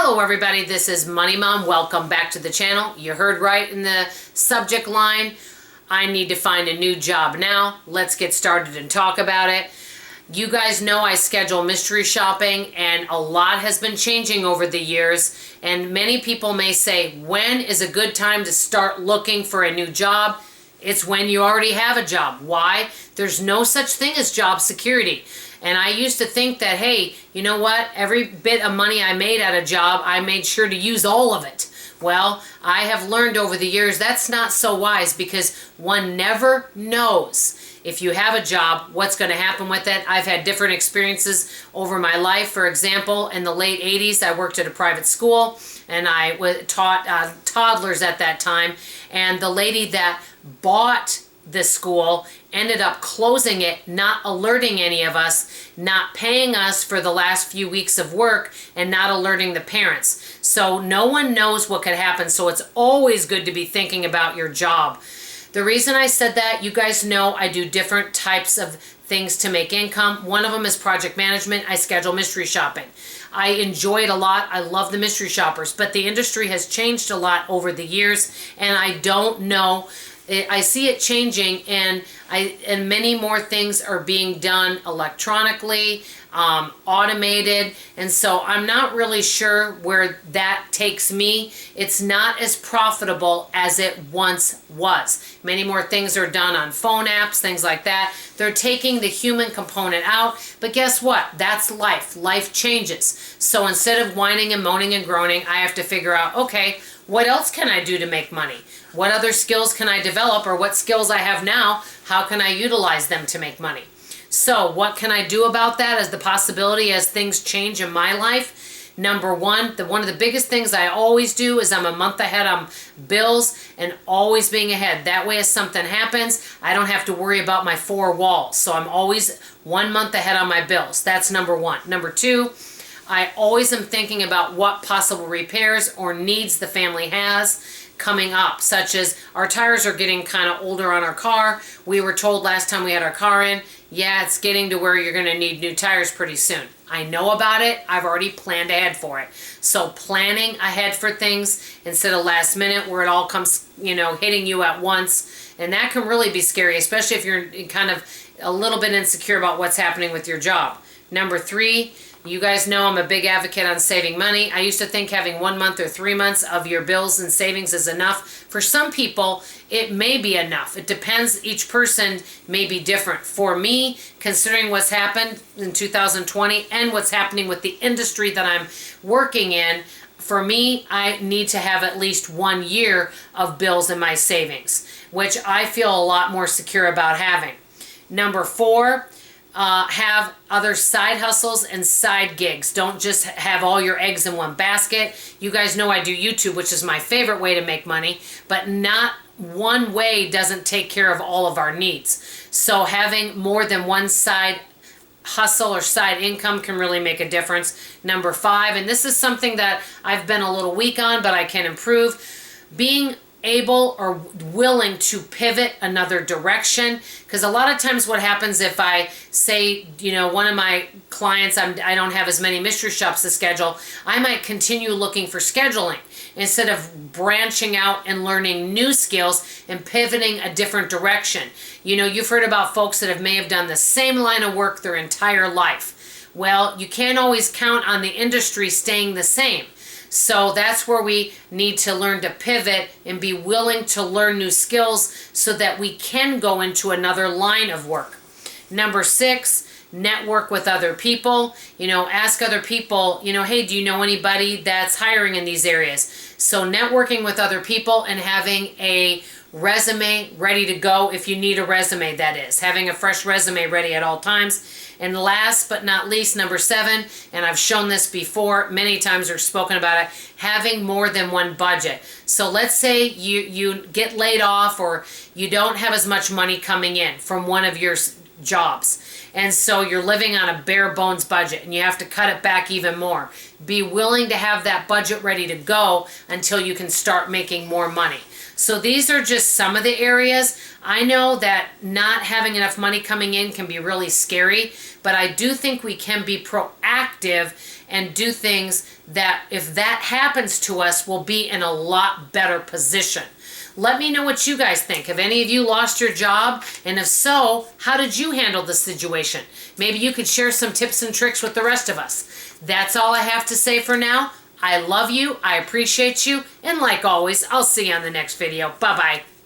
Hello everybody, this is Money Mom. Welcome back to the channel. You heard right in the subject line. I need to find a new job now. Let's get started and talk about it. You guys know I schedule mystery shopping and a lot has been changing over the years, and many people may say, when is a good time to start looking for a new job? It's when you already have a job. Why? There's no such thing as job security. And I used to think that, hey, you know what? Every bit of money I made at a job, I made sure to use all of it. Well, I have learned over the years that's not so wise, because one never knows if you have a job, what's going to happen with it. I've had different experiences over my life. For example, in the late 80s, I worked at a private school and I taught toddlers at that time. And the lady that bought the school ended up closing it, not alerting any of us, not paying us for the last few weeks of work, and not alerting the parents. So no one knows what could happen. So it's always good to be thinking about your job. The reason I said that, you guys know I do different types of things to make income. One of them is project management. I schedule mystery shopping. I enjoy it a lot. I love the mystery shoppers, but the industry has changed a lot over the years, and I don't know. I see it changing, and many more things are being done electronically, automated, and so I'm not really sure where that takes me. It's not as profitable as it once was. Many more things are done on phone apps, things like that. They're taking the human component out, but guess what? That's life. Life changes. So instead of whining and moaning and groaning, I have to figure out, okay, what else can I do to make money? What other skills can I develop, or what skills I have now, how can I utilize them to make money? So what can I do about that as the possibility as things change in my life? Number one, one of the biggest things I always do is I'm a month ahead on bills, and always being ahead. That way if something happens, I don't have to worry about my four walls. So I'm always 1 month ahead on my bills. That's number one. Number two, I always am thinking about what possible repairs or needs the family has coming up, such as our tires are getting kind of older on our car. We were told last time we had our car in, yeah, it's getting to where you're going to need new tires pretty soon. I know about it. I've already planned ahead for it. So planning ahead for things instead of last minute where it all comes, hitting you at once. And that can really be scary, especially if you're kind of a little bit insecure about what's happening with your job. Number three, you guys know I'm a big advocate on saving money. I used to think having 1 month or 3 months of your bills and savings is enough. For some people, it may be enough. It depends. Each person may be different. For me, considering what's happened in 2020 and what's happening with the industry that I'm working in, for me, I need to have at least 1 year of bills in my savings, which I feel a lot more secure about having. Number four, have other side hustles and side gigs. Don't just have all your eggs in one basket. You guys know I do YouTube, which is my favorite way to make money, but not one way doesn't take care of all of our needs. So having more than one side hustle or side income can really make a difference. Number five, and this is something that I've been a little weak on, but I can improve, being able or willing to pivot another direction. Because a lot of times what happens if I say, one of my clients, I don't have as many mystery shops to schedule, I might continue looking for scheduling instead of branching out and learning new skills and pivoting a different direction. You've heard about folks that may have done the same line of work their entire life. Well, you can't always count on the industry staying the same. So that's where we need to learn to pivot and be willing to learn new skills so that we can go into another line of work. Number six, network with other people. Ask other people, hey, do you know anybody that's hiring in these areas? So networking with other people and having a resume ready to go if you need a resume, that is. Having a fresh resume ready at all times. And last but not least, number seven, and I've shown this before many times or spoken about it, having more than one budget. So let's say you get laid off or you don't have as much money coming in from one of your jobs. And so you're living on a bare bones budget and you have to cut it back even more. Be willing to have that budget ready to go until you can start making more money. So these are just some of the areas. I know that not having enough money coming in can be really scary, but I do think we can be proactive and do things that if that happens to us, we'll be in a lot better position. Let me know what you guys think. Have any of you lost your job? And if so, how did you handle the situation? Maybe you could share some tips and tricks with the rest of us. That's all I have to say for now. I love you, I appreciate you, and like always, I'll see you on the next video. Bye-bye.